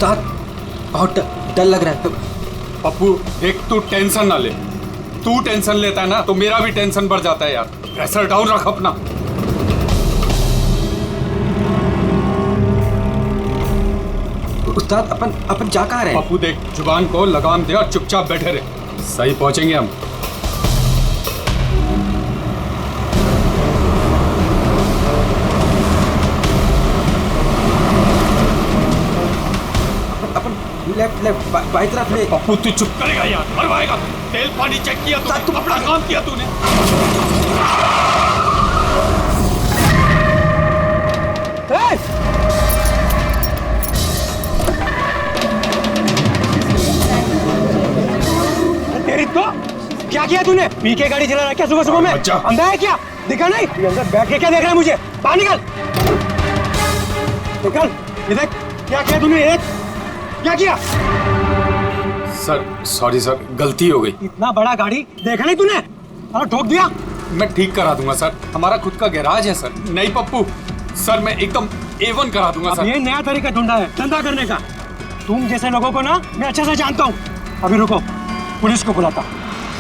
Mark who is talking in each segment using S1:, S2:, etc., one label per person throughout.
S1: उस्ताद बहुत डर लग रहा है।
S2: पप्पू देख, तू टेंशन ना ले। तू टेंशन लेता है ना तो मेरा भी टेंशन बढ़ जाता है यार। प्रेशर डाउन रख अपना।
S1: उस्ताद अपन जा कहाँ रहे हैं?
S2: पप्पू देख, जुबान को लगाम दे और चुपचाप बैठे रहे। सही पहुंचेंगे हम।
S1: लेफ्ट बाई तरफ ले।
S2: पप्पू तू चुप करेगा यार, मरवाएगा। तेल पानी चेक किया तूने, अपना काम किया तूने।
S3: तेरी तो क्या किया तूने? पी के गाड़ी चला रहा है क्या सुबह सुबह में? अंधा है क्या? दिखा नहीं? अंदर बैठ के क्या देख रहा है मुझे? बाहर निकल। निकल। ये देख क्या किया तूने? क्या किया?
S2: सर सॉरी सर, गलती हो गई।
S3: इतना बड़ा गाड़ी देखा नहीं तूने? और ठोक दिया।
S2: मैं ठीक करा दूंगा सर, हमारा खुद का गैराज है सर। नहीं पप्पू सर, मैं एकदम A1 करा दूंगा सर।
S3: ये नया तरीका ढूंढा है धंधा करने का। तुम जैसे लोगों को ना मैं अच्छे से जानता हूँ। अभी रुको, पुलिस को बुलाता हूँ।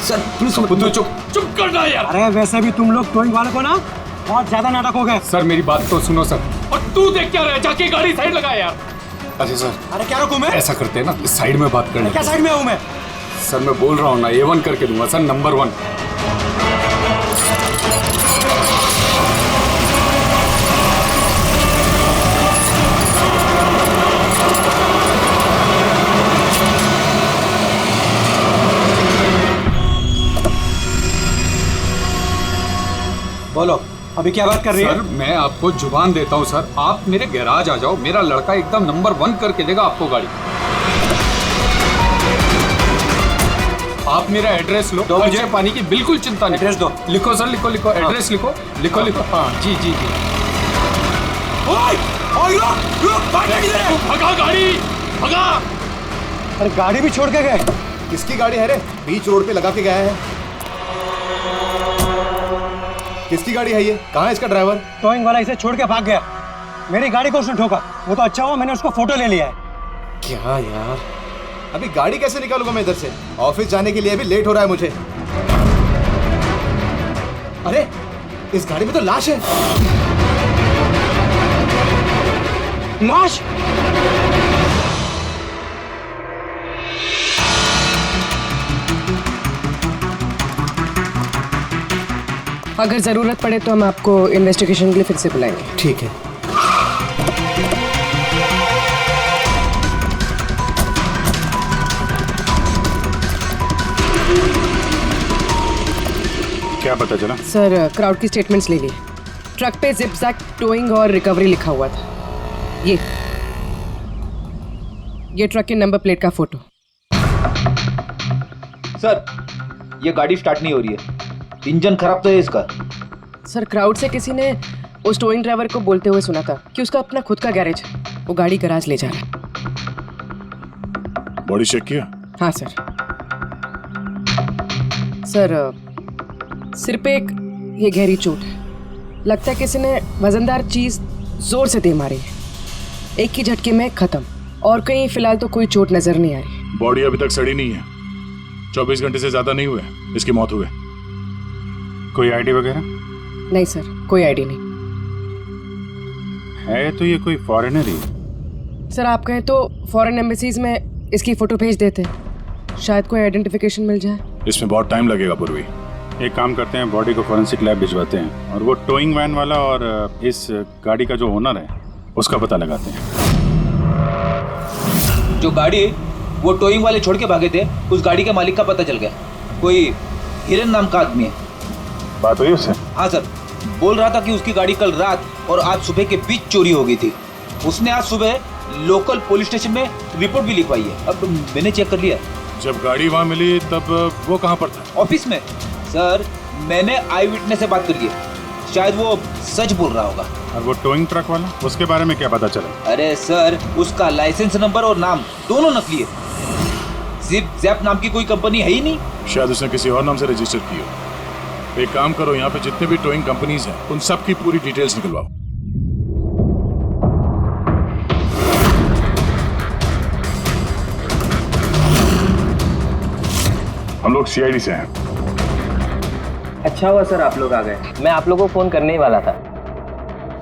S1: सर पुलिस को
S2: तू चुप करना यार।
S3: अरे वैसे भी तुम लोग टोइंग वाले को ना बहुत ज्यादा नाटक हो गए।
S2: सर मेरी बात तो सुनो सर। और तू देख क्या रहा है, जाके गाड़ी साइड लगा यार। अरे सर,
S3: अरे क्या रुकूं मैं?
S2: ऐसा करते हैं ना, इस साइड में बात करने।
S3: क्या साइड में हूँ मैं?
S2: सर मैं बोल रहा हूँ ना, A1 करके दूंगा सर, नंबर 1।
S3: बोलो अभी क्या बात कर रही है?
S2: सर मैं आपको जुबान देता हूँ सर, आप मेरे गैराज आ जाओ, मेरा लड़का एकदम नंबर 1 करके देगा आपको गाड़ी। आप मेरा एड्रेस लो, मुझे पानी की बिल्कुल चिंता नहीं।
S3: एड्रेस दो।
S2: लिखो सर, लिखो लिखो, एड्रेस लिखो लिखो लिखो। हाँ जी जी जी। भगा गाड़ी, भगा।
S3: अरे गाड़ी भी छोड़ के गए।
S4: किसकी गाड़ी है रे? बीच रोड पे लगा के गया है। किसकी गाड़ी है ये? कहाँ है इसका ड्राइवर?
S3: टोइंग वाला इसे छोड़ के भाग गया। मेरी गाड़ी को उसने ठोका। वो तो अच्छा हुआ मैंने उसको फोटो ले लिया है।
S4: क्या यार, अभी गाड़ी कैसे निकालूंगा मैं इधर से? ऑफिस जाने के लिए अभी लेट हो रहा है मुझे। अरे इस गाड़ी में तो लाश है।
S3: लाश?
S5: अगर जरूरत पड़े तो हम आपको इन्वेस्टिगेशन के लिए फिर से बुलाएंगे।
S4: ठीक है।
S6: क्या पता चला?
S5: सर क्राउड की स्टेटमेंट्स ले लिए। ट्रक पे जिप जैक टोइंग और रिकवरी लिखा हुआ था। ये ट्रक के नंबर प्लेट का फोटो।
S7: सर ये गाड़ी स्टार्ट नहीं हो रही है, इंजन खराब तो है इसका।
S5: सर क्राउड से किसी ने उस टोइंग ड्राइवर को बोलते हुए सुना था कि उसका अपना खुद का गैरेज है, वो गाड़ी गैराज ले जा रहा है।
S6: बॉडी चेक किया?
S5: हाँ सर। सर सिर पे एक ये गहरी चोट है, लगता है किसी ने वजनदार चीज जोर से दे मारी है। एक ही झटके में खत्म, और कहीं फिलहाल तो कोई चोट नजर नहीं आ रही।
S6: बॉडी अभी तक सड़ी नहीं है, 24 घंटे से ज्यादा नहीं हुए इसकी मौत हुई। कोई आईडी वगैरह?
S5: नहीं सर, कोई आईडी नहीं
S6: है। तो ये कोई फॉरेनर ही?
S5: सर आप कहें तो फॉरेन एम्बेसीज में इसकी फोटो भेज देते, शायद कोई आइडेंटिफिकेशन मिल जाए।
S6: इसमें बहुत टाइम लगेगा पूर्वी। एक काम करते हैं, बॉडी को फॉरेंसिक लैब भिजवाते हैं और वो टोइंग वैन वाला और इस गाड़ी का जो ओनर है उसका पता लगाते हैं।
S7: जो गाड़ी वो टोइंग वाले छोड़ के भागे थे, उस गाड़ी के मालिक का पता चल गया। कोई हिरन नाम का आदमी है।
S6: बात हुई उससे?
S7: हाँ सर, बोल रहा था कि उसकी गाड़ी कल रात और आज सुबह के बीच चोरी हो गई थी। उसने आज सुबह लोकल पुलिस स्टेशन में रिपोर्ट भी लिखवाई है। अब मैंने चेक कर लिया।
S6: जब गाड़ी वहाँ मिली तब वो कहाँ पर था?
S7: ऑफिस में। सर मैंने आई विटनेस से बात करी है, शायद वो सच बोल रहा होगा।
S6: और वो टोइंग ट्रक वाला, उसके बारे में क्या पता चला?
S7: अरे सर उसका लाइसेंस नंबर और नाम दोनों नकली है। जिप जैप नाम की कोई कंपनी है ही नहीं।
S6: शायद उसने किसी और नाम से रजिस्टर की हो। एक काम करो, यहाँ पे जितने भी टोइंग कंपनीज हैं उन सब की पूरी डिटेल्स निकलवाओ। हम लोग सीआईडी से हैं।
S8: अच्छा हुआ सर आप लोग आ गए, मैं आप लोगों को फोन करने ही वाला था।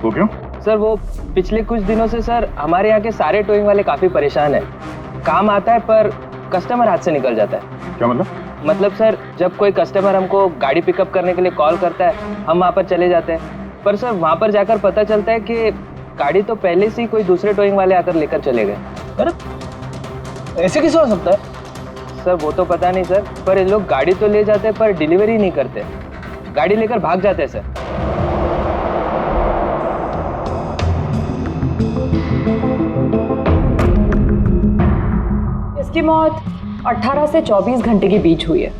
S6: वो क्यों?
S8: सर वो पिछले कुछ दिनों से सर हमारे यहाँ के सारे टोइंग वाले काफी परेशान हैं। काम आता है पर कस्टमर हाथ से निकल जाता है।
S6: क्या मतलब?
S8: मतलब सर जब कोई कस्टमर हमको गाड़ी पिकअप करने के लिए कॉल करता है हम वहाँ पर चले जाते हैं, पर सर वहाँ पर जाकर पता चलता है कि गाड़ी तो पहले से ही कोई दूसरे टोइंग वाले आकर लेकर चले गए।
S3: अरे ऐसे कैसे हो सकता है?
S8: सर वो तो पता नहीं सर, पर ये लोग गाड़ी तो ले जाते हैं पर डिलीवरी नहीं करते, गाड़ी लेकर भाग जाते हैं सर।
S9: इसकी मौत 18 से 24 घंटे के बीच हुई है।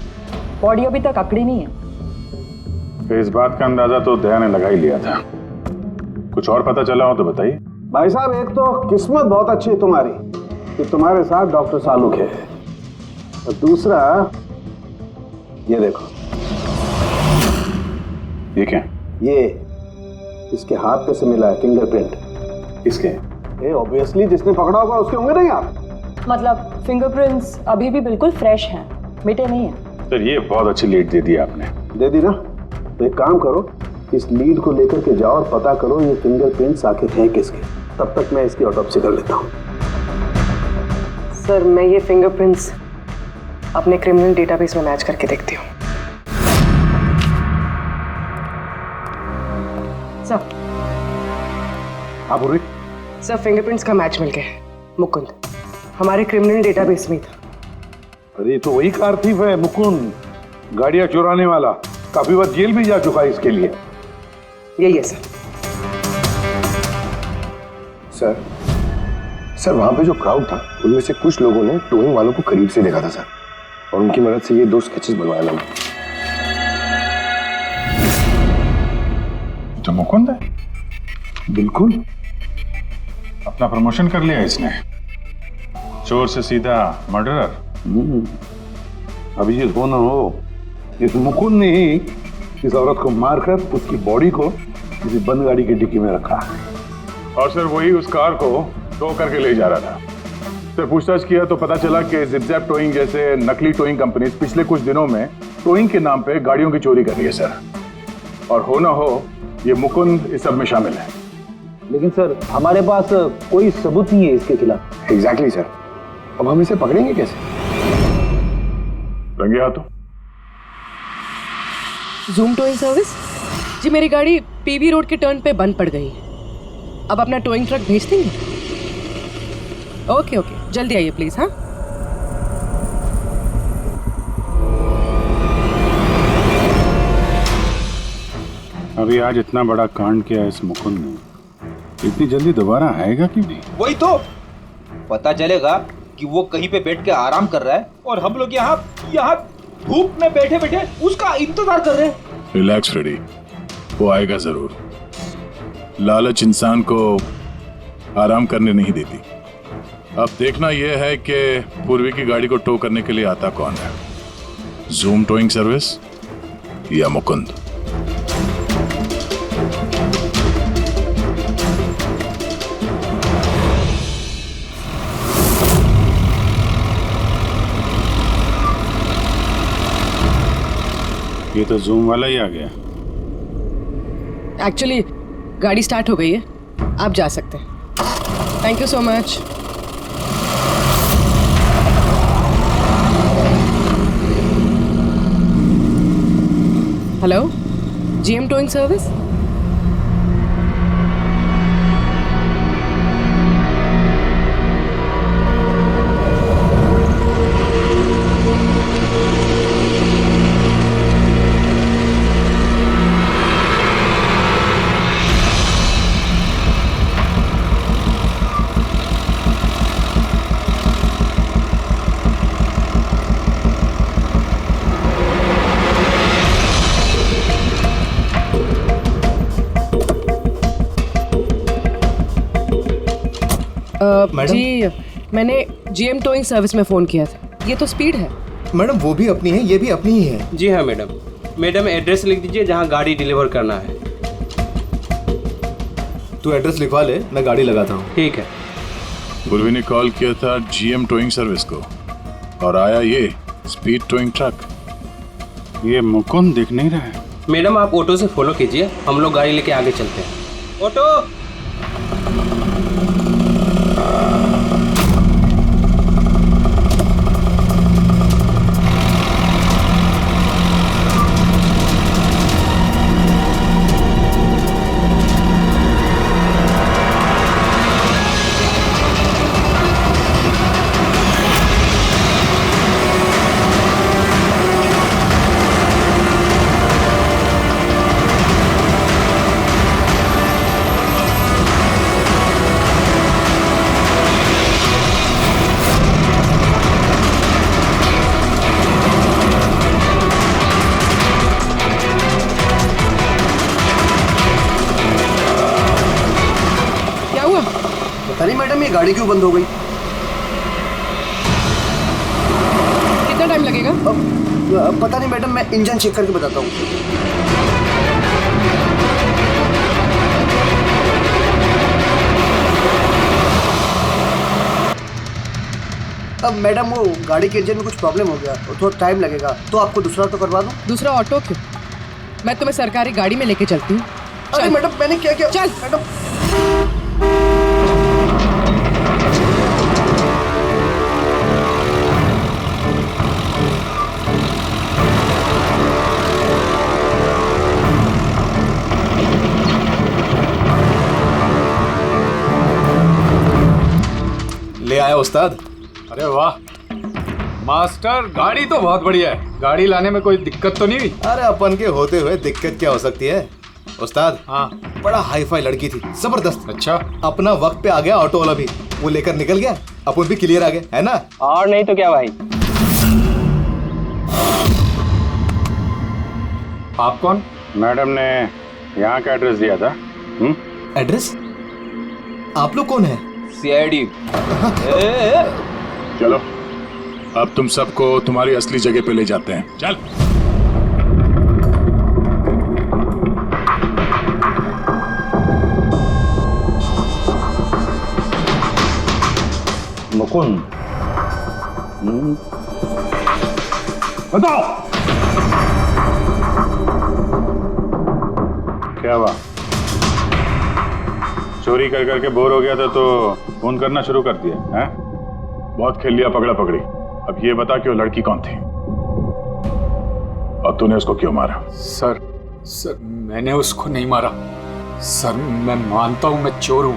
S9: बॉडी अभी तक अकड़ी नहीं है।
S6: तो इस बात का अंदाजा तो दया ने लगा ही लिया था। कुछ और पता चला हो तो बताइए।
S10: भाई साहब एक तो किस्मत बहुत अच्छी है तुम्हारी कि तुम्हारे साथ डॉक्टर सालुक है, और दूसरा ये देखो।
S6: ये क्या?
S10: ये इसके हाथ पे से मिला है फिंगरप्रिंट।
S6: किसके?
S10: ये ऑब्वियसली जिसने पकड़ा होगा उसके होंगे नहीं आप?
S9: मतलब फिंगरप्रिंट्स अभी भी बिल्कुल फ्रेश हैं, मिटे नहीं हैं।
S6: सर ये बहुत अच्छी लीड दे दी आपने।
S10: दे दी ना? तो एक काम करो, इस लीड को लेकर के जाओ और पता करो ये फिंगरप्रिंट्स आखिर हैं किसके। तब तक मैं इसकी ऑटोप्सी कर लेता हूँ।
S5: सर मैं ये फिंगरप्रिंट्स अपने क्रिमिनल डेटाबेस में मैच करके देखती हूँ। सर
S10: हाँ पूर्वी।
S5: सर फिंगरप्रिंट्स का मैच मिल गया है। मुकुंद हमारे क्रिमिनल डेटाबेस में था।
S10: अरे तो वही कार थीफ है मुकुंद, गाड़ियां चुराने वाला। काफी बार जेल भी जा चुका है इसके लिए।
S5: यही है सर।
S11: सर वहां पे जो क्राउड था उनमें से कुछ लोगों ने टोइंग वालों को करीब से देखा था सर, और उनकी मदद से ये 2 स्केचेस बनवाया मैंने।
S6: तो मुकुंद है?
S10: बिल्कुल।
S6: अपना प्रमोशन कर लिया इसने, चोर से सीधा मर्डरर।
S10: अभी ये हो ना हो, इस मुकुंद ने ही इस औरत को मारकर उसकी बॉडी को किसी बंद गाड़ी की डिक्की में रखा।
S6: और सर वही उस कार को टो करके ले जा रहा था। सर पूछताछ किया तो पता चला कि जिप-जैप टोइंग जैसे नकली टोइंग कंपनीज पिछले कुछ दिनों में टोइंग के नाम पे गाड़ियों की चोरी कर रही है सर। और हो ना हो ये मुकुंद इस सब में शामिल है।
S3: लेकिन सर हमारे पास कोई सबूत नहीं है इसके खिलाफ।
S11: एग्जैक्टली सर, अब हम इसे पकड़ेंगे कैसे?
S6: रंगे हाथों।
S5: जूम टोइंग सर्विस जी, मेरी गाड़ी पीवी रोड के टर्न पे बंद पड़ गई। अब अपना टोइंग ट्रक भेज देंगे? ओके ओके, जल्दी आइए प्लीज। हाँ
S6: अभी आज इतना बड़ा कांड किया इस मुकुंद ने, इतनी जल्दी दोबारा आएगा कि नहीं?
S7: वही तो पता चलेगा कि वो कहीं पे बैठ के आराम कर रहा है और हम लोग यहाँ धूप में बैठे बैठे उसका इंतजार कर रहे हैं।
S6: रिलैक्स फ्रेडी, वो आएगा जरूर। लालच इंसान को आराम करने नहीं देती। अब देखना यह है कि पूर्वी की गाड़ी को टो करने के लिए आता कौन है, जूम टोइंग सर्विस या मुकुंद। ये तो जूम वाला ही आ गया।
S5: एक्चुअली गाड़ी स्टार्ट हो गई है, आप जा सकते हैं। Thank you so much. Hello, GM towing service. जी मैंने जीएम टोइंग सर्विस में फ़ोन किया था। ये तो स्पीड है।
S4: मैडम वो भी अपनी है, ये भी अपनी ही है।
S12: जी हाँ मैडम। मैडम एड्रेस लिख दीजिए जहाँ गाड़ी डिलीवर करना है।
S4: तू एड्रेस लिखवा ले, मैं गाड़ी लगाता हूँ।
S12: ठीक है।
S6: पूर्वी ने कॉल किया था जीएम टोइंग सर्विस को और आया ये स्पीड टोइंग ट्रक। ये मुकुंद दिख नहीं रहा है।
S12: मैडम आप ऑटो से फॉलो कीजिए, हम लोग गाड़ी लेके आगे चलते हैं। ऑटो।
S3: पता नहीं मैडम ये गाड़ी क्यों बंद हो गई।
S5: कितना टाइम लगेगा?
S3: पता नहीं मैडम, मैं इंजन चेक करके बताता हूँ। अब मैडम वो गाड़ी के इंजन में कुछ प्रॉब्लम हो गया, तो थोड़ा टाइम लगेगा, तो आपको दूसरा ऑटो करवा दूँ?
S5: दूसरा ऑटो क्यों? मैं तुम्हें सरकारी गाड़ी में लेके चलती हूँ।
S3: अरे मैडम मैंने क्या किया?
S5: चल
S3: मैडम।
S4: ले आया उस्ताद।
S2: अरे वाह मास्टर, गाड़ी तो बहुत बढ़िया है। गाड़ी लाने में कोई दिक्कत तो नहीं हुई?
S4: अरे अपन के होते हुए दिक्कत क्या हो सकती है उस्ताद।
S2: हाँ,
S4: बड़ा हाई फाई लड़की थी, जबरदस्त।
S2: अच्छा,
S4: अपना वक्त पे आ गया ऑटो वाला भी, वो लेकर निकल गया, अपन भी क्लियर आ गए, है ना?
S8: और नहीं तो क्या भाई।
S2: आप कौन?
S6: मैडम ने यहाँ का एड्रेस दिया था।
S4: एड्रेस? आप लोग कौन है?
S7: सीआईडी।
S6: चलो अब तुम सबको तुम्हारी असली जगह पे ले जाते हैं। चल।
S10: मुकुंद, बताओ
S6: क्या हुआ? चोरी कर करके बोर हो गया था तो फोन करना शुरू कर दिया है? बहुत खेल लिया पकड़ा पकड़ी। अब ये बता कि वो लड़की कौन थी और तूने उसको क्यों मारा?
S2: सर मैंने उसको नहीं मारा। सर मैं मानता हूं मैं चोर हूं,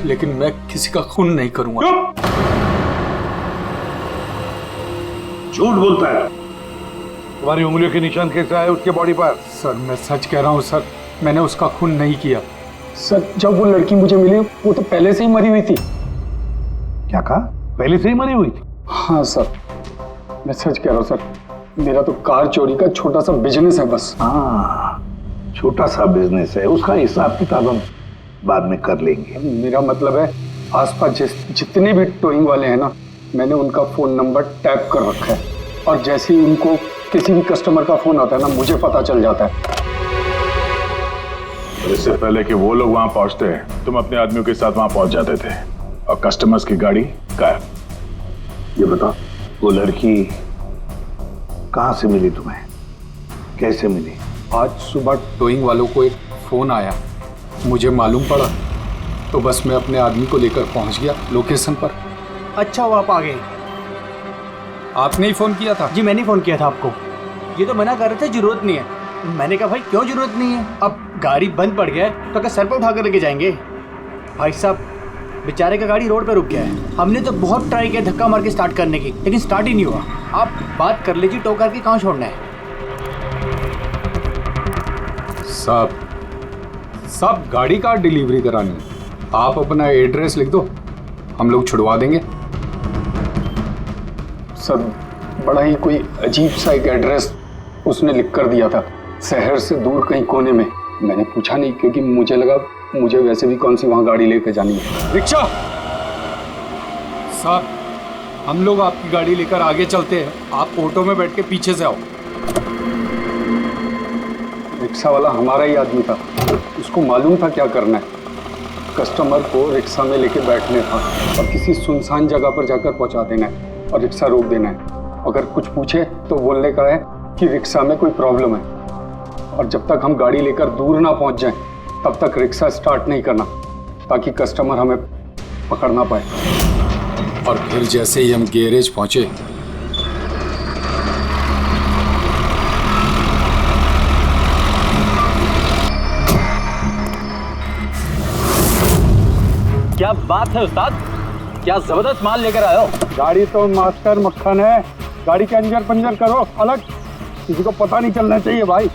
S2: लेकिन मैं किसी का खून नहीं करूंगा।
S10: झूठ बोलता है। तुम्हारी उंगलियों के निशान कैसे आए उसके बॉडी पर?
S2: सर मैं सच कह रहा हूं सर, मैंने उसका खून नहीं किया।
S3: सर जब वो लड़की मुझे मिली वो तो पहले से ही मरी हुई थी।
S10: क्या कहा? पहले से ही मरी हुई थी?
S3: हाँ सर, मैं सच कह रहा हूँ सर। मेरा तो कार चोरी का छोटा सा बिजनेस है बस।
S10: हाँ, छोटा सा बिजनेस है, उसका हिसाब किताब हम बाद में कर लेंगे।
S3: मेरा मतलब है आसपास जितने भी टोइंग वाले हैं ना, मैंने उनका फोन नंबर टैप कर रखा है, और जैसे ही उनको किसी भी कस्टमर का फोन आता है ना, मुझे पता चल जाता है।
S6: इससे पहले कि वो लोग वहां पहुंचते तुम अपने आदमियों के साथ वहां पहुंच जाते थे और कस्टमर्स की गाड़ी गायब।
S10: ये बता, वो लड़की कहाँ से मिली तुम्हें? कैसे मिली?
S2: आज सुबह टोइंग वालों को एक फोन आया, मुझे मालूम पड़ा, तो बस मैं अपने आदमी को लेकर पहुंच गया लोकेशन पर।
S3: अच्छा वो आप आ गए?
S2: आपने ही फोन किया था?
S3: जी मैंने फोन किया था आपको। ये तो मना कर रहे थे जरूरत नहीं है। मैंने कहा भाई क्यों जरूरत नहीं है, अब गाड़ी बंद पड़ गया है तो क्या सर पे उठा कर लेके जाएंगे? भाई साहब बेचारे का गाड़ी रोड पे रुक गया है। हमने तो बहुत ट्राई किया धक्का मार के स्टार्ट करने की, लेकिन स्टार्ट ही नहीं हुआ। आप बात कर लीजिए, टो करके कहाँ छोड़ना है?
S2: साहब गाड़ी का डिलीवरी करानी है, आप अपना एड्रेस लिख दो, हम लोग छुड़वा देंगे।
S3: सर बड़ा ही कोई अजीब सा एक एड्रेस उसने लिख कर दिया था, शहर से दूर कहीं कोने में। मैंने पूछा नहीं क्योंकि मुझे लगा मुझे वैसे भी कौन सी वहां गाड़ी लेकर जानी है।
S2: रिक्शा साहब, हम लोग आपकी गाड़ी लेकर आगे चलते हैं, आप ऑटो में बैठ के पीछे से आओ।
S3: रिक्शा वाला हमारा ही आदमी था, उसको मालूम था क्या करना है। कस्टमर को रिक्शा में लेके बैठने था और किसी सुनसान जगह पर जाकर पहुंचा देना है और रिक्शा रोक देना है। अगर कुछ पूछे तो बोलने का है
S2: कि रिक्शा में कोई प्रॉब्लम है, और जब तक हम गाड़ी लेकर दूर ना पहुंच जाएं, तब तक रिक्शा स्टार्ट नहीं करना, ताकि कस्टमर हमें पकड़ ना पाए। और फिर जैसे ही हम गैरेज पहुंचे,
S3: क्या बात है उस्ताद, क्या जबरदस्त माल लेकर आए हो।
S10: गाड़ी तो मास्टर मक्खन है, गाड़ी के अंजर पंजर करो अलग, किसी को पता नहीं चलना चाहिए भाई।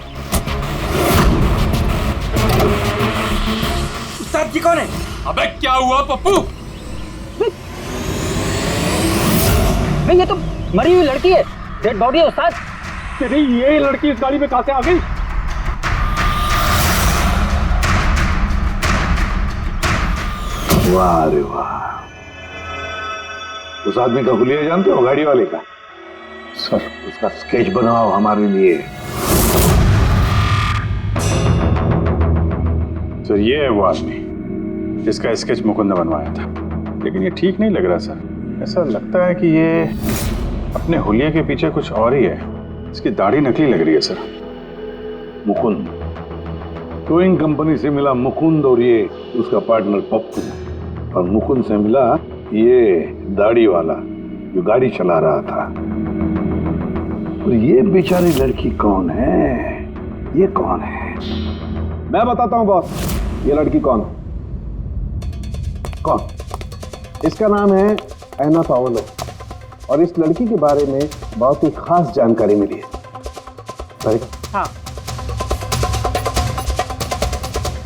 S1: उस्ताद जी कौन है?
S2: अबे क्या हुआ पप्पू?
S3: भाई ये तो मरी हुई लड़की है, डेड बॉडी है उस्ताद।
S10: तेरी ये लड़की इस गाड़ी में कहां से आ गई?
S11: वाह रे वाह, उस आदमी का हुलिया जानते हो, गाड़ी वाले का?
S10: सर
S11: उसका स्केच बनाओ हमारे लिए।
S6: सर ये है वो आदमी जिसका स्केच मुकुंद ने बनवाया था, लेकिन ये ठीक नहीं लग रहा सर। ऐसा लगता है कि ये अपने हुलिया के पीछे कुछ और ही है। इसकी दाढ़ी नकली लग रही है सर।
S11: मुकुंद, टोइंग कंपनी से मिला मुकुंद और ये उसका पार्टनर पप्पू, और मुकुंद से मिला ये दाढ़ी वाला जो गाड़ी चला रहा था। और ये बेचारी लड़की कौन है? ये कौन है?
S10: मैं बताता हूं बॉस, ये लड़की कौन? कौन? इसका नाम है एना पाओलो, और इस लड़की के बारे में बहुत ही खास जानकारी मिली है।
S5: हाँ।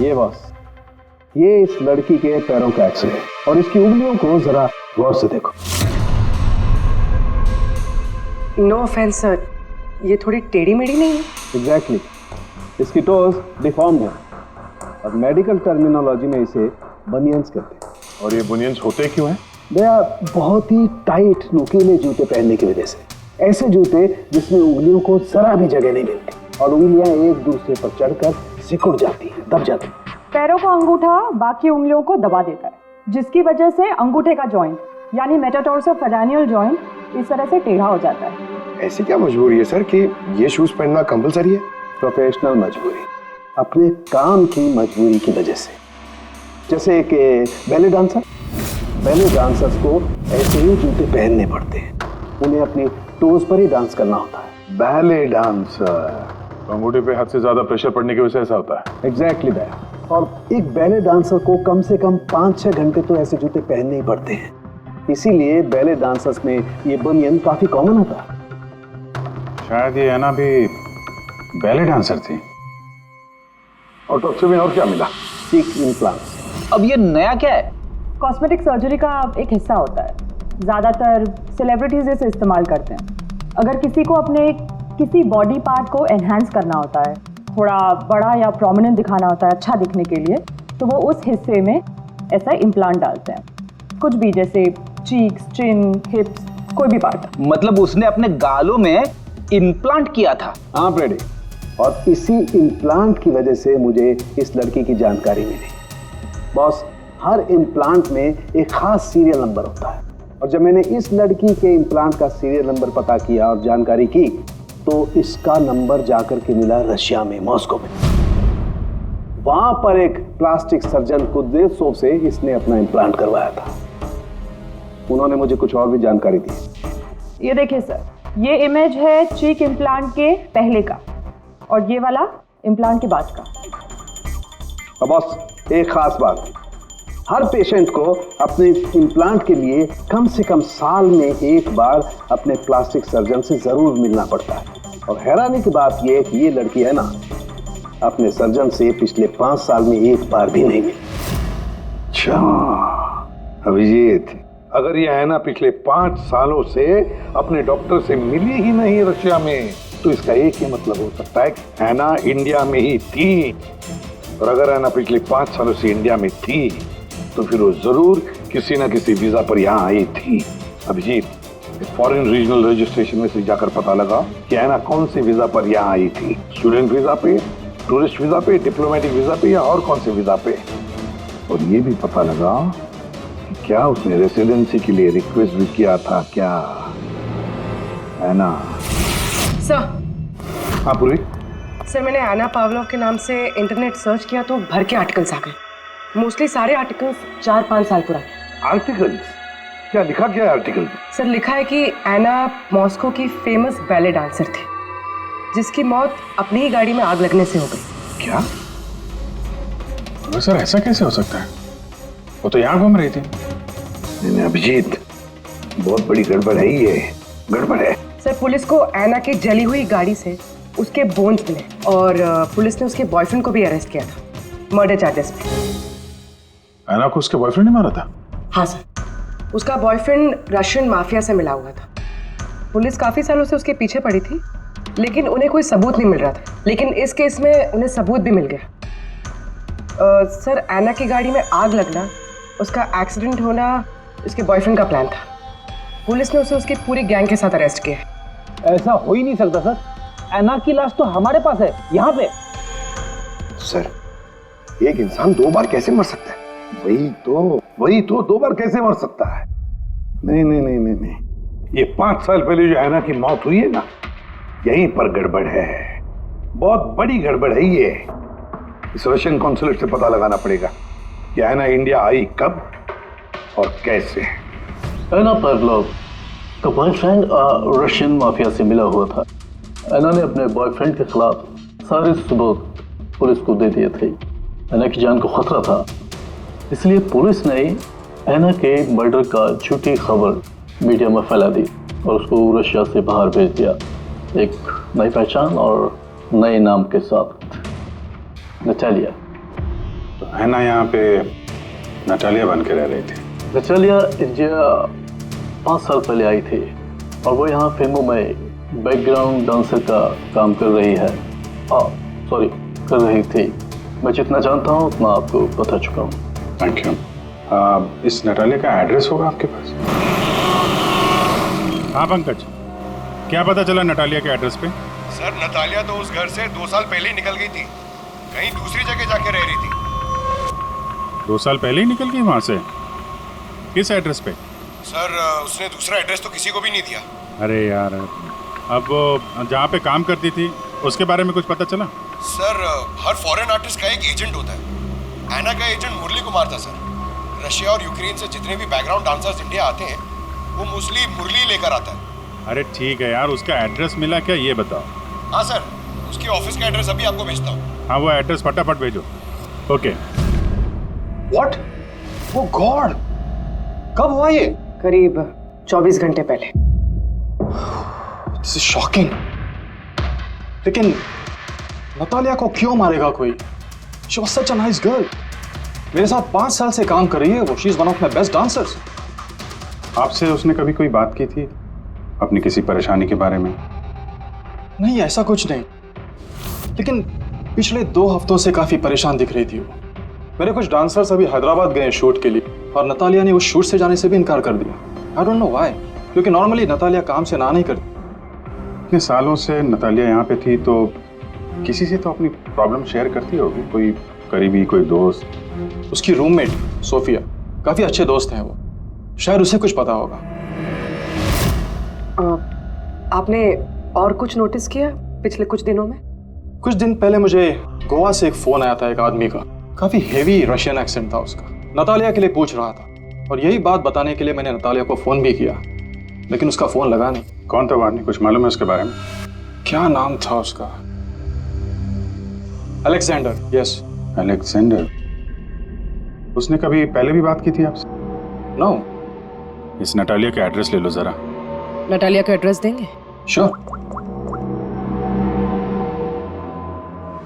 S10: ये बॉस, ये इस लड़की के पैरों का एक्सरे है, और इसकी उंगलियों को जरा गौर से देखो।
S5: नो ऑफेंस सर, ये थोड़ी टेढ़ी मेढ़ी नहीं है?
S10: एग्जैक्टली, इसकी टोज डिफॉर्म्ड है, और मेडिकल टर्मिनोलॉजी में इसे बनियंस कहते हैं।
S6: और ये बुनियंस होते क्यों हैं?
S10: भैया बहुत ही टाइट नुकीले जूते पहनने की वजह से। ऐसे जूते जिसमें उंगलियों को जरा भी जगह नहीं मिलती, और उंगलियां एक दूसरे पर चढ़कर सिकुड़ जाती हैं, दब जाती हैं।
S9: पैरों का अंगूठा बाकी उंगलियों को दबा देता है, जिसकी वजह से अंगूठे का जॉइंट यानी मेटाटार्सोफेरेनियल जॉइंट इस तरह से टेढ़ा हो जाता है।
S11: ऐसी क्या मजबूरी है सर कि ये शूज पहनना कंपलसरी है?
S10: प्रोफेशनल मजबूरी, अपने काम की मजबूरी की वजह से। जैसे एक बैले डांसर, बैले डांसर्स को ऐसे ही जूते पहनने पड़ते हैं, उन्हें अपनी टोज पर ही डांस करना होता है।
S11: बैले डांसर,
S6: अंगूठे पे हद से ज्यादा प्रेशर पड़ने की वजह से ऐसा होता है।
S10: एग्जैक्टली भैया, और एक बैले डांसर को कम से कम 5-6 घंटे तो ऐसे जूते पहनने ही पड़ते हैं, इसीलिए बैले डांसर्स में ये बनियन काफी कॉमन होता है।
S6: शायद ये एना भी बैले डांसर थी।
S11: और टॉक्सी में और क्या मिला?
S10: चीक इम्प्लांट्स।
S7: अब ये नया क्या है?
S9: कॉस्मेटिक सर्जरी का एक हिस्सा होता है, ज़्यादातर सेलिब्रिटीज इसे इस्तेमाल करते हैं। अगर किसी को अपने किसी बॉडी पार्ट को एनहांस करना होता है, थोड़ा बड़ा या प्रोमिनेंट दिखाना होता है अच्छा दिखने के लिए, तो वो उस हिस्से में ऐसा इम्प्लांट डालते हैं, कुछ भी, जैसे चीक्स, चिन, हिप्स, कोई भी पार्ट।
S7: मतलब उसने अपने गालों में इम्प्लांट किया था?
S10: हाँ फ्रेडी, और इसी इम्प्लांट की वजह से मुझे इस लड़की की जानकारी मिली। बॉस, हर इम्प्लांट में एक खास सीरियल नंबर होता है, और जब मैंने इस लड़की के इम्प्लांट का सीरियल नंबर पता किया और जानकारी की, तो इसका नंबर जाकर के मिला रशिया में, मॉस्को में। वहां पर एक प्लास्टिक सर्जन कुद्रेसोव से इसने अपना इम्प्लांट करवाया था। उन्होंने मुझे कुछ और भी जानकारी दी।
S9: ये देखिए सर, ये इमेज है चीक इम्प्लांट के पहले का, और ये वाला इम्प्लांट के बाद का।
S10: अब बॉस, एक खास बात, हर पेशेंट को अपने इम्प्लांट के लिए कम से कम साल में एक बार अपने प्लास्टिक सर्जन से जरूर मिलना पड़ता है। और हैरानी की बात यह है कि ये लड़की है ना, अपने सर्जन से पिछले 5 साल में एक बार भी नहीं मिली।
S11: अच्छा अभिजीत, अगर ये है ना पिछले 5 सालों से अपने डॉक्टर से मिली ही नहीं रशिया में, तो इसका एक ही मतलब हो सकता है कि हैना इंडिया में ही थी। और अगर हैना पिछले 5 सालों से इंडिया में थी, तो फिर वो जरूर किसी ना किसी वीजा पर यहाँ आई थी। अभिजीत, फॉरेन रीजनल रजिस्ट्रेशन में से जाकर पता लगा कि हैना कौन से वीजा पर यहाँ आई थी, स्टूडेंट वीजा पे, टूरिस्ट वीजा पे, डिप्लोमेटिक वीजा पे, या और कौन से वीजा पे। और ये भी पता लगा कि क्या उसने रेसिडेंसी के लिए रिक्वेस्ट भी किया था क्या, है ना?
S5: सर,
S11: हाँ पूर्वी।
S5: सर मैंने एना पावलोव के नाम से इंटरनेट सर्च किया तो भर के आर्टिकल्स आ गए। मोस्टली सारे आर्टिकल्स 4-5 साल पुराने।
S11: आर्टिकल्स? क्या लिखा क्या है आर्टिकल?
S5: सर लिखा है कि एना मॉस्को की फेमस बैले डांसर थी जिसकी मौत अपनी ही गाड़ी में आग लगने से हो गई।
S6: क्या? सर ऐसा कैसे हो सकता है? वो तो यहाँ घूम रही थी।
S11: नहीं अभिजीत, बहुत बड़ी गड़बड़ है ये, गड़बड़ है।
S5: सर पुलिस को एना की जली हुई गाड़ी से उसके बोन्स मिले और पुलिस ने उसके बॉयफ्रेंड को भी अरेस्ट किया था मर्डर चार्जेस पे।
S6: एना को उसके बॉयफ्रेंड ने मारा था?
S5: हाँ सर, उसका बॉयफ्रेंड रशियन माफिया से मिला हुआ था। पुलिस काफी सालों से उसके पीछे पड़ी थी लेकिन उन्हें कोई सबूत नहीं मिल रहा था, लेकिन इस केस में उन्हें सबूत भी मिल गया। सर एना की गाड़ी में आग लगना, उसका एक्सीडेंट होना उसके बॉयफ्रेंड का प्लान था। पुलिस ने उसे उसकी पूरी गैंग के साथ अरेस्ट किया।
S10: ऐसा हो ही नहीं सकता सर, एना की लाश तो हमारे पास है यहाँ पे।
S11: सर एक इंसान 2 बार कैसे मर सकता है? वही तो 2 बार कैसे मर सकता है? नहीं, ये 5 साल पहले जो एना की मौत हुई है ना, यहीं पर गड़बड़ है, बहुत बड़ी गड़बड़ है ये। इस रशियन कॉन्सुलेट से पता लगाना पड़ेगा कि एना इंडिया आई कब और कैसे।
S13: एना पावलोव का बॉयफ्रेंड रशियन माफिया से मिला हुआ था। एना ने अपने बॉयफ्रेंड के खिलाफ सारे सबूत पुलिस को दे दिए थे। एना की जान को खतरा था, इसलिए पुलिस ने एना के मर्डर का झूठी खबर मीडिया में फैला दी और उसको रशिया से बाहर भेज दिया, एक नई पहचान और नए नाम के साथ, नटालिया।
S6: तो एना यहाँ पे नटालिया बन के रह रही थी।
S13: नटालिया इंडिया 5 साल पहले आई थी और वो यहाँ फिल्मों में बैकग्राउंड डांसर का काम कर रही है। कर रही थी। मैं जितना जानता हूँ उतना आपको बता चुका हूँ।
S6: Thank you. इस नटालिया का एड्रेस होगा आपके पास? हाँ पंकज, क्या पता चला नटालिया के एड्रेस पे?
S4: सर नतालिया तो उस घर से 2 साल पहले ही निकल गई थी, कहीं दूसरी जगह जाके रह रही थी।
S6: 2 साल पहले ही निकल गई वहां से? किस एड्रेस पे?
S4: सर उसने दूसरा एड्रेस तो किसी को भी नहीं दिया।
S6: अरे यार, अब वो जहाँ पे काम करती थी उसके बारे में कुछ पता चला?
S4: सर हर फॉरेन आर्टिस्ट का एक एजेंट होता है। एना का एजेंट मुरली कुमार था सर। रशिया और यूक्रेन से जितने भी बैकग्राउंड डांसर्स इंडिया आते हैं वो मोस्टली मुरली लेकर आता है।
S6: अरे ठीक है यार, उसका एड्रेस मिला क्या ये बताओ।
S4: हाँ सर, उसकी ऑफिस का एड्रेस अभी आपको भेजता हूँ।
S6: हाँ वो एड्रेस फटाफट भेजो। ओके।
S3: व्हाट? ओह गॉड, कब हुआ ये?
S5: करीब 24 घंटे पहले।
S3: This is shocking. लेकिन नतालिया को क्यों मारेगा कोई? She was such a nice girl. मेरे साथ 5 साल से काम कर रही है वो। She is one of my best dancers.
S6: आपसे उसने कभी कोई बात की थी अपनी किसी परेशानी के बारे में?
S3: नहीं, ऐसा कुछ नहीं, लेकिन पिछले 2 हफ्तों से काफी परेशान दिख रही थी वो। मेरे कुछ डांसर्स अभी हैदराबाद गए शूट के लिए और नतालिया ने उस शूट से जाने से भी इनकार कर दिया। आई डोंट नो व्हाई, क्योंकि नॉर्मली नतालिया काम से ना नहीं करती।
S6: इतने सालों से नतालिया यहाँ पे थी तो किसी से तो अपनी प्रॉब्लम शेयर करती होगी, कोई करीबी, कोई दोस्त।
S3: उसकी रूममेट सोफिया, काफी अच्छे दोस्त हैं वो, शायद उसे कुछ पता होगा।
S5: आपने और कुछ नोटिस किया पिछले कुछ दिनों में?
S3: कुछ दिन पहले मुझे गोवा से एक फोन आया था एक आदमी का, काफी हेवी रशियन एक्सेंट था उसका। नतालिया के लिए पूछ रहा था और यही बात बताने के लिए मैंने नतालिया को फोन भी किया, लेकिन उसका फोन लगा नहीं।
S6: कौन था वो आदमी, कुछ मालूम है उसके बारे में?
S3: क्या नाम था उसका? अलेक्जेंडर। Yes,
S6: Alexander. उसने कभी पहले भी बात की थी आपसे?
S3: नो।
S6: इस नटालिया का एड्रेस ले लो जरा।
S5: नटालिया का एड्रेस देंगे?
S3: श्योर।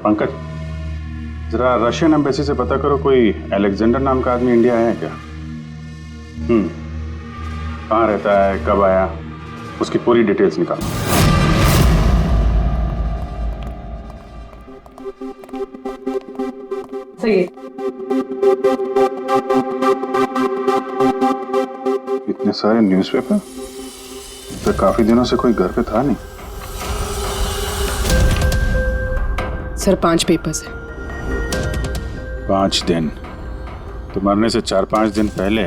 S6: पंकज, जरा रशियन एम्बेसी से पता करो कोई अलेक्जेंडर नाम का आदमी इंडिया है क्या? कहाँ रहता है, कब आया, उसकी पूरी डिटेल्स निकालो।
S5: सही है।
S6: इतने सारे न्यूज़पेपर, तो काफी दिनों से कोई घर पे था नहीं।
S5: सर 5 पेपर्स हैं।
S6: 5 दिन? तो मरने से 4-5 दिन पहले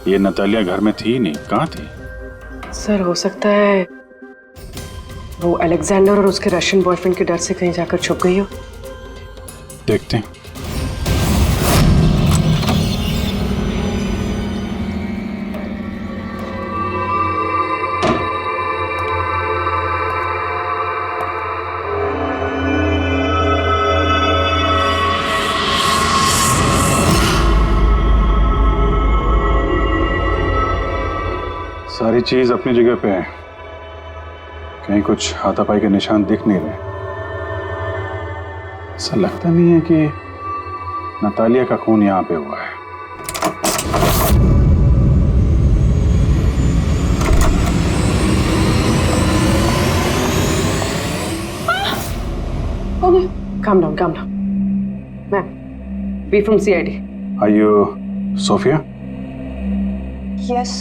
S6: ये नतालिया घर में थी नहीं, कहाँ थी?
S5: सर हो सकता है वो अलेक्जेंडर और उसके रशियन बॉयफ्रेंड के डर से कहीं जाकर छुप गई हो?
S2: देखते हैं। सारी चीज अपनी जगह पे है, कहीं कुछ हाथापाई के निशान दिख नहीं रहे। ऐसा लगता नहीं है कि नतालिया का खून यहाँ पे हुआ है।
S5: Calm down, calm down. Ma'am, we from CID.
S2: Are you Sophia?
S9: Yes.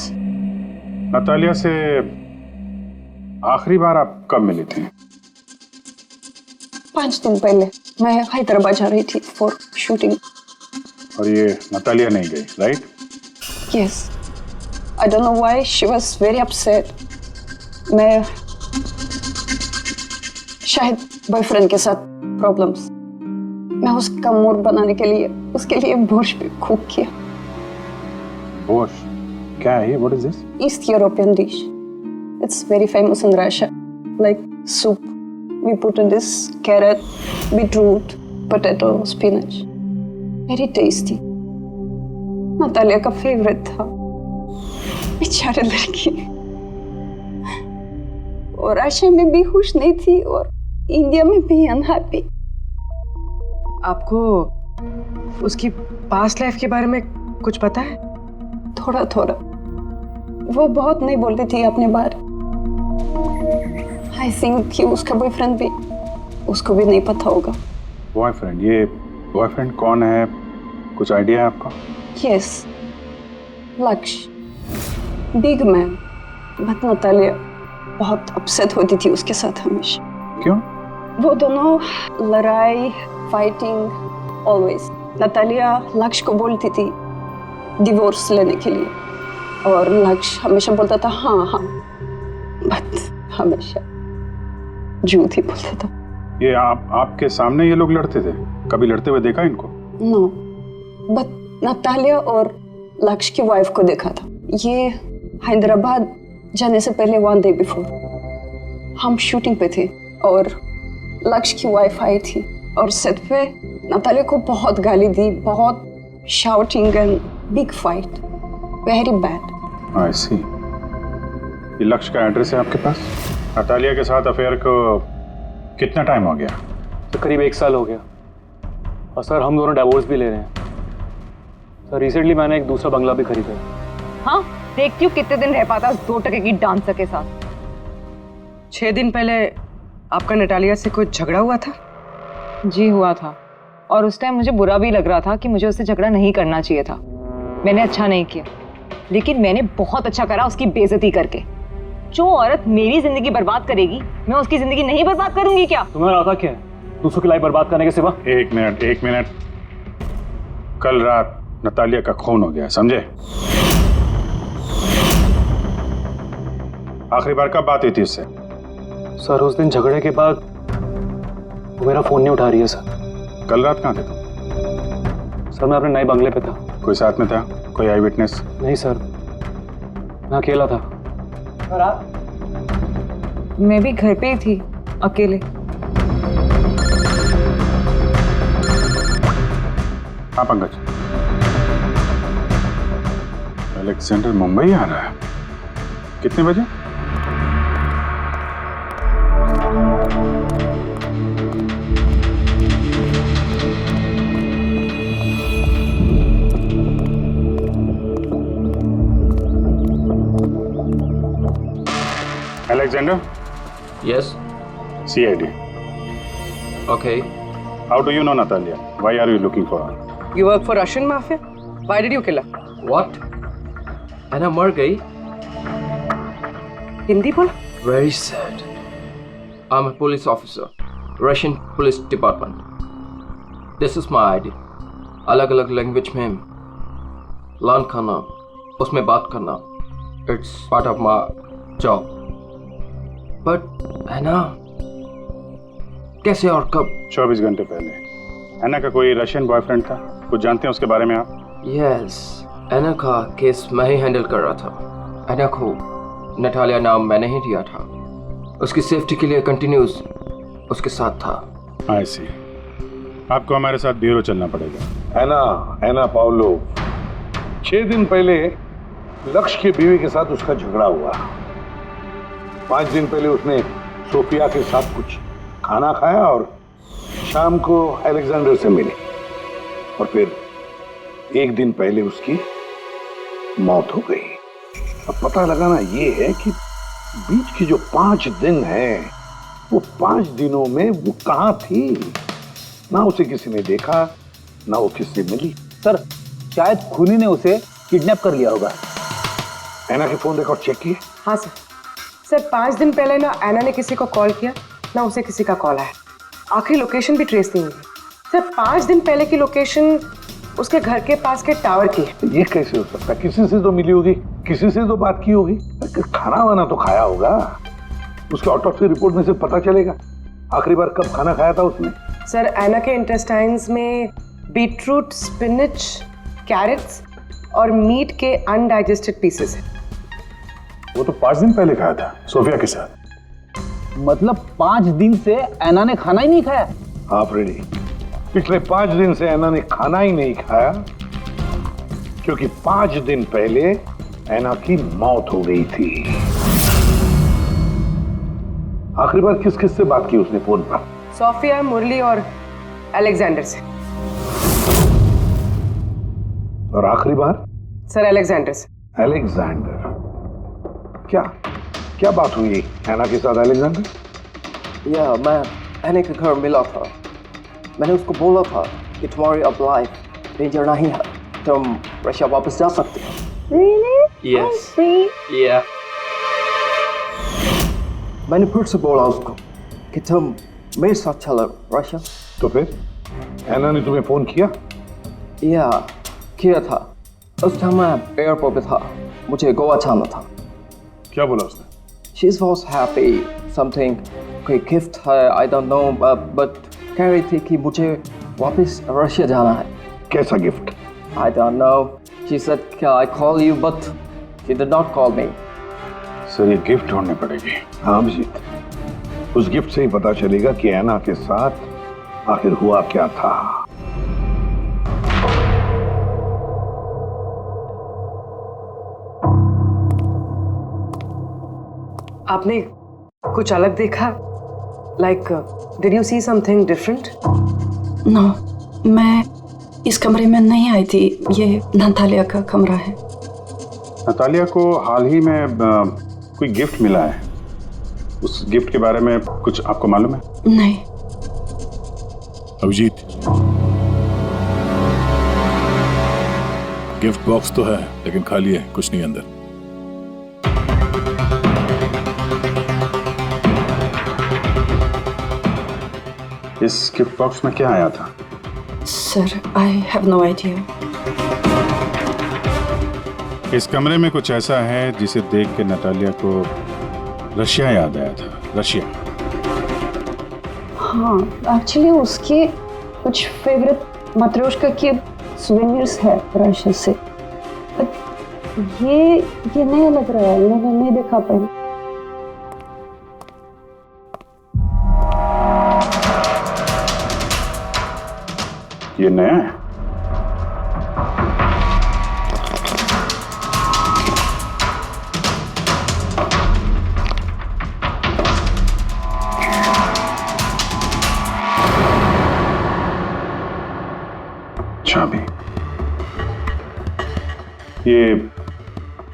S2: Natalia से आखिरी बार आप कब मिली थी?
S9: 5 दिन पहले मैं हैदराबाद जा रही थी फॉर शूटिंग।
S2: और ये नतालिया नहीं गई, right?
S9: Yes. I don't know why she was very upset. मैं शायद बॉयफ्रेंड के साथ प्रॉब्लम्स। मैं उसका मूड बनाने के लिए उसके लिए बोर्श भी कुक किया।
S2: बोर्श? क्या है ये? What is this?
S9: East European dish. It's very famous in Russia. Like soup. We put in this carrot, beetroot, potato, spinach. Very tasty. Natalia का फेवरेट था। बेचारे लड़की। और रशिया में भी खुश नहीं थी और इंडिया में भी अनहैप्पी।
S5: आपको उसकी पास्ट लाइफ के बारे में कुछ पता है?
S9: थोड़ा थोड़ा। वो बहुत नहीं बोलती थी अपने बारे। आई थिंक कि उसका बॉयफ्रेंड भी उसको भी नहीं पता होगा।
S2: बॉयफ्रेंड? ये बॉयफ्रेंड कौन है? कुछ आइडिया है आपका?
S9: यस, लक्ष्य, बिग मैन। बट नतालिया बहुत अपसेट होती थी उसके साथ हमेशा।
S2: क्यों?
S9: वो दोनों लड़ाई, फाइटिंग, ऑलवेज। नतालिया लक्ष्य को बोलती थी डिवोर्स लेने के लिए और लक्ष्य हमेशा बोलता था हाँ हाँ, बट हमेशा झूठ ही बोलता था।
S2: ये आपके सामने ये लोग लड़ते थे? कभी लड़ते हुए देखा इनको?
S9: नो, बट नतालिया और लक्ष्य की वाइफ को देखा था। ये हैदराबाद जाने से पहले 1 डे बिफोर हम शूटिंग पे थे और लक्ष्य की वाइफ आई थी और सेट पे नतालिया को बहुत गाली दी, बहुत shouting and big fight, very bad.
S2: I see. ये लक्ष्य का एड्रेस है आपके पास? नतालिया के साथ अफेयर को कितना टाइम हो गया?
S14: तो करीब 1 साल हो गया और सर हम दोनों डिवोर्स भी ले रहे हैं। सर रिसेंटली मैंने एक दूसरा बंगला भी खरीदा है।
S5: हाँ, देखती हूँ कितने दिन रह पाता उस 2 टके की डांसर के साथ। 6 दिन पहले आपका नतालिया से कुछ झगड़ा हुआ था?
S8: जी हुआ था और उस टाइम मुझे बुरा भी लग रहा था कि मुझे उससे झगड़ा नहीं करना चाहिए था। मैंने अच्छा नहीं किया, लेकिन मैंने बहुत अच्छा करा उसकी बेइज्जती करके। जो औरत मेरी जिंदगी बर्बाद करेगी, मैं उसकी जिंदगी नहीं बर्बाद करूंगी क्या?
S14: तुम्हारा आता क्या है दूसरों की लाइफ बर्बाद करने के सिवा?
S2: एक मिनट। कल रात नतालिया का खून हो गया, समझे? आखिरी बार कब बात हुई थी उससे?
S14: सर उस दिन झगड़े के बाद वो मेरा फोन नहीं उठा रही है सर।
S2: कल रात कहाँ थे तुम?
S14: सर मैं अपने नए बंगले पे था।
S2: कोई साथ में था? कोई आई विटनेस?
S14: नहीं सर, मैं अकेला था।
S8: और आप? मैं भी घर पे ही थी, अकेले।
S2: हाँ पंकज, अलेक्जेंडर मुंबई आ रहा है। कितने बजे? Alexander?
S12: Yes.
S2: CID.
S12: Okay.
S2: How do you know Natalia? Why are you looking for her?
S5: You work for Russian mafia? Why did you kill her?
S12: What? Anna मर गई?
S5: हिंदी बोल?
S12: Very sad. I'm a police officer, Russian Police Department. This is my ID. अलग-अलग language में learn करना, उसमें बात करना, it's part of my job. But ऐना कैसे और कब?
S6: 24 घंटे पहले। ऐना का कोई रशियन बॉयफ्रेंड था, कुछ जानते हैं उसके बारे में आप?
S12: यस, ऐना का केस मैं ही हैंडल कर रहा था। ऐना को नटालिया नाम मैंने ही दिया था। उसकी सेफ्टी के लिए कंटिन्यूस उसके साथ था।
S6: आई सी। आपको हमारे साथ ब्यूरो चलना पड़ेगा।
S11: ऐना पाउलो, 6 दिन पहले लक्ष्य की बीवी के साथ उसका झगड़ा हुआ। 5 दिन पहले उसने सोफिया के साथ कुछ खाना खाया और शाम को अलेक्जेंडर से मिली, और फिर 1 दिन पहले उसकी मौत हो गई। अब पता लगाना ये है कि बीच की जो 5 दिन है, वो 5 दिनों में वो कहाँ थी। ना उसे किसी ने देखा, ना वो किससे मिली।
S7: सर, शायद खूनी ने उसे किडनैप कर लिया होगा।
S11: ऐना के फोन रिकॉर्ड चेक किए?
S5: हाँ सर। सर 5 दिन पहले ना ऐना ने किसी को कॉल किया, ना उसे किसी का कॉल आया। आखिरी लोकेशन भी ट्रेस नहीं हुई। सर 5 दिन पहले की लोकेशन उसके घर के पास के टावर की है।
S11: ये कैसे हो सकता है? किसी से तो मिली होगी, किसी से तो बात की होगी, खाना वाना तो खाया होगा। उसके ऑटोप्सी रिपोर्ट में से पता चलेगा आखिरी बार कब खाना खाया था उसने।
S5: सर ऐना के इंटेस्टाइन्स में बीटरूट, स्पिनच, कैरेट्स और मीट के अनडाइजेस्टेड पीसेस हैं।
S6: वो तो 5 दिन पहले खाया था सोफिया के साथ।
S7: मतलब 5 दिन से ऐना ने खाना ही नहीं खाया?
S11: हाँ फ्रेडी, पिछले 5 दिन से ऐना ने खाना ही नहीं खाया, क्योंकि 5 दिन पहले ऐना की मौत हो गई थी। आखिरी बार किस किस से बात की उसने फोन पर?
S5: सोफिया, मुरली और अलेक्जेंडर से।
S11: और आखिरी बार?
S5: सर अलेक्जेंडर से।
S11: अलेक्जेंडर? क्या क्या बात हुई ऐना के साथ अलेक्जेंडर?
S12: या मैं ऐना के घर मिला था। मैंने उसको बोला था कि तुम्हारी अब लाइफ डेंजर नहीं है, तुम रशिया वापस जा सकते हो।
S8: Really?
S12: Yes.
S8: Oh, see?
S12: Yeah. मैंने फिर से बोला उसको कि तुम मेरे साथ चलो रशिया।
S11: तो फिर ऐना ने तुम्हें फोन किया?
S12: या किया था। उस टाइम मैं एयरपोर्ट पे था, मुझे गोवा जाना था।
S6: क्या बोला उसने?
S12: She was happy, something कोई गिफ्ट है, I don't know, but कह रही थी कि मुझे वापस रशिया जाना है।
S11: कैसा gift?
S12: I don't know. She said can I call you, but she did not call me.
S6: Sir ये गिफ्ट ढूंढनी पड़ेगी।
S11: हाँ अभिजीत, उस गिफ्ट से ही पता चलेगा कि ऐना के साथ आखिर हुआ क्या था।
S5: आपने कुछ अलग देखा? Like, did you see something different?
S15: No, मैं इस कमरे में नहीं आई थी। ये नतालिया का कमरा है।
S6: नतालिया को हाल ही में कोई गिफ्ट मिला है। उस गिफ्ट के बारे में कुछ आपको मालूम है?
S15: नहीं।
S6: अभिजीत, गिफ्ट बॉक्स तो है लेकिन खाली है, कुछ नहीं अंदर। इस गिफ्ट बॉक्स में क्या आया था?
S15: Sir, I have no idea.
S6: इस कमरे में कुछ ऐसा है जिसे देख के नतालिया को रशिया याद आया था। रशिया?
S15: हाँ, एक्चुअली उसके कुछ फेवरेट मात्रोश्का के सुवेनिर्स है रशिया से। ये नया लग रहा है, मैंने नहीं देखा पहले।
S6: ये नया है? चाबी। ये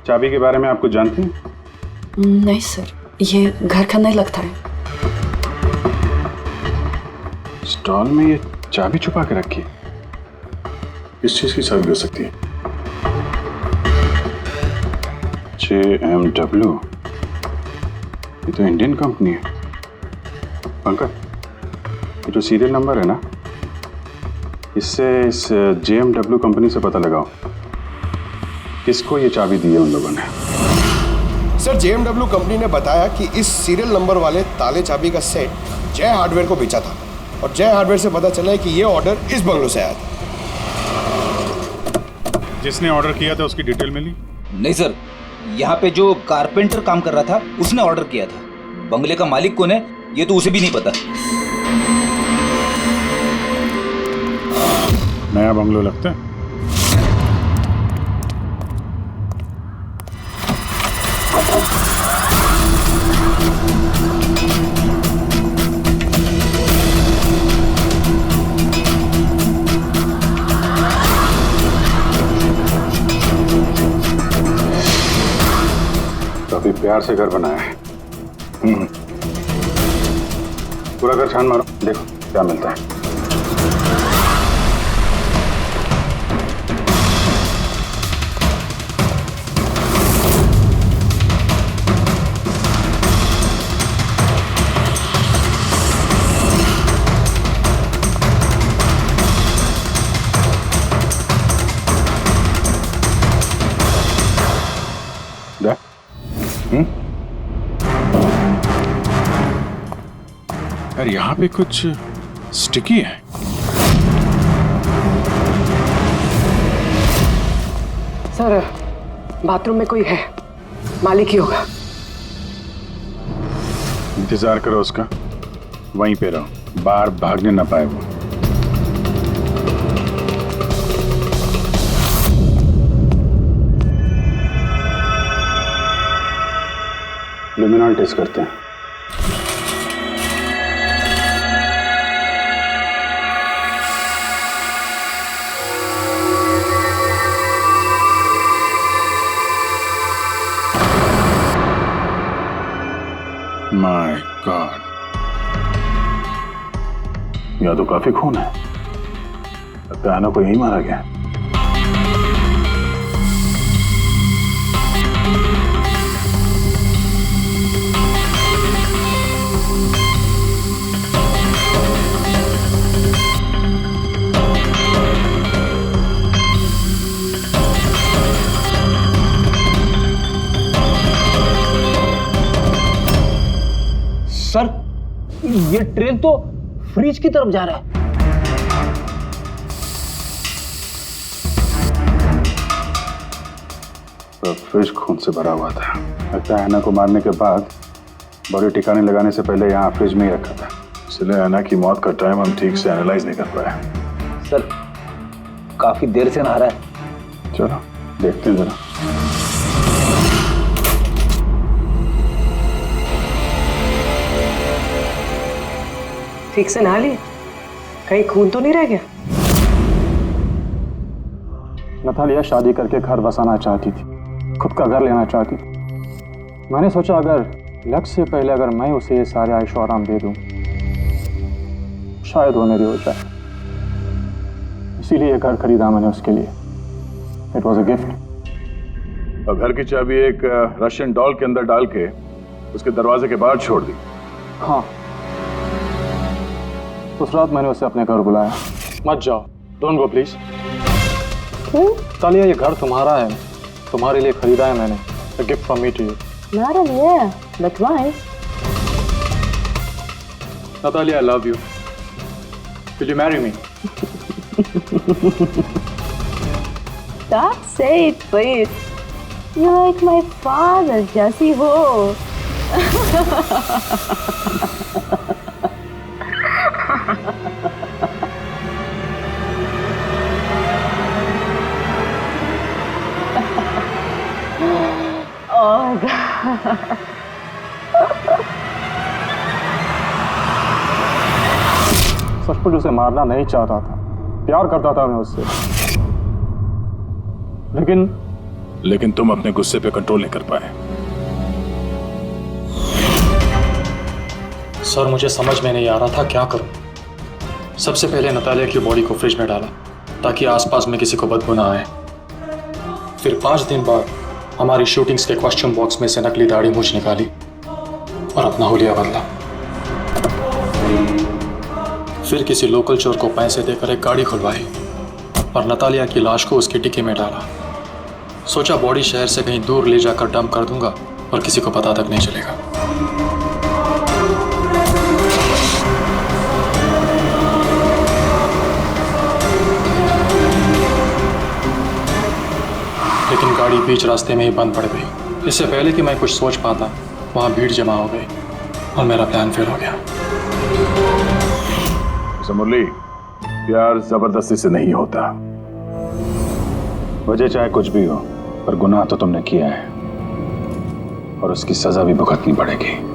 S6: चाबी के बारे में आप कुछ जानते हैं?
S15: नहीं सर, ये घर का नहीं लगता है।
S6: स्टॉल में ये चाबी छुपा के रखी है। किस चीज की चाबी हो सकती है? JMW, ये तो इंडियन कंपनी है। पंकज, ये जो सीरियल नंबर है ना, इससे इस JMW कंपनी से पता लगाओ किसको ये चाबी दी है उन लोगों ने।
S4: सर जेएमडब्ल्यू कंपनी ने बताया कि इस सीरियल नंबर वाले ताले चाबी का सेट जय हार्डवेयर को बेचा था और जय हार्डवेयर से पता चला है कि ये ऑर्डर इस बंगलों से आया था।
S6: जिसने ऑर्डर किया था उसकी डिटेल मिली?
S7: नहीं सर, यहाँ पे जो कारपेंटर काम कर रहा था उसने ऑर्डर किया था। बंगले का मालिक कौन है ये तो उसे भी नहीं पता।
S6: नया बंगलो लगता है।
S11: काफी प्यार से घर बनाया है। पूरा घर छान मारो, देखो क्या मिलता है।
S6: यार यहाँ पे कुछ स्टिकी है।
S5: सर बाथरूम में कोई है, मालिक ही होगा।
S6: इंतजार करो उसका, वहीं पे रहो, बाहर भागने ना पाए वो।
S11: लुमिनॉल टेस्ट करते हैं।
S6: माय गॉड,
S13: यहाँ तो काफी खून है। लगता है आना को यही मारा गया।
S14: सर ये ट्रेन तो फ्रिज की तरफ जा रहा है।
S11: तो फ्रिज खून से भरा हुआ था। लगता है ऐना को मारने के बाद बॉडी ठिकाने लगाने से पहले यहाँ फ्रिज में ही रखा था।
S6: इसलिए ऐना की मौत का टाइम हम ठीक से एनालाइज नहीं कर पाए।
S7: सर काफी देर से नहा रहा है।
S11: चलो देखते हैं जरा।
S5: ठीक से नहा लिए? कहीं खून तो नहीं रह गया?
S14: नतालिया शादी करके घर बसाना चाहती थी, खुद का घर लेना चाहती थी। मैंने सोचा अगर लक से पहले अगर मैं उसे ये सारे आयशो आराम दे दूं, शायद वो मेरी हो जाए। इसीलिए घर खरीदा मैंने उसके लिए। It was a gift.
S6: और घर की चाबी एक रशियन डॉल के अंदर डाल के उसके दरवाजे के बाहर छोड़ दी।
S14: हाँ, उस रात मैंने उसे अपने घर बुलाया। मत जाओ, डोंट गो प्लीज। तालिया ये घर तुम्हारा है, तुम्हारे लिए खरीदा है मैंने। A gift from me to you.
S9: Madam, yeah, but why?
S14: Natalia, I love you. Will you marry me?
S9: Stop, say it, please. You're like my father, Jesse ho. Oh God.
S14: सचमुच उसे मारना नहीं चाहता था, प्यार करता था मैं उससे।
S6: लेकिन तुम अपने गुस्से पे कंट्रोल नहीं कर पाए।
S14: सर मुझे समझ में नहीं आ रहा था क्या करूं। सबसे पहले नतालिया की बॉडी को फ्रिज में डाला ताकि आसपास में किसी को बदबू ना आए। फिर 5 दिन बाद हमारी शूटिंग्स के क्वेश्चन बॉक्स में से नकली दाढ़ी मूंछ निकाली और अपना हुलिया बदला। फिर किसी लोकल चोर को पैसे देकर एक गाड़ी खुलवाई और नतालिया की लाश को उसकी टिक्की में डाला। सोचा बॉडी शहर से कहीं दूर ले जाकर डंप कर दूंगा और किसी को पता तक नहीं चलेगा। लेकिन गाड़ी बीच रास्ते में ही बंद पड़ गई। इससे पहले कि मैं कुछ सोच पाता, वहां भीड़ जमा हो गई और मेरा प्लान फेल हो गया।
S6: मुरली, प्यार जबरदस्ती से नहीं होता।
S2: वजह चाहे कुछ भी हो, पर गुनाह तो तुमने किया है और उसकी सजा भी भुगतनी पड़ेगी।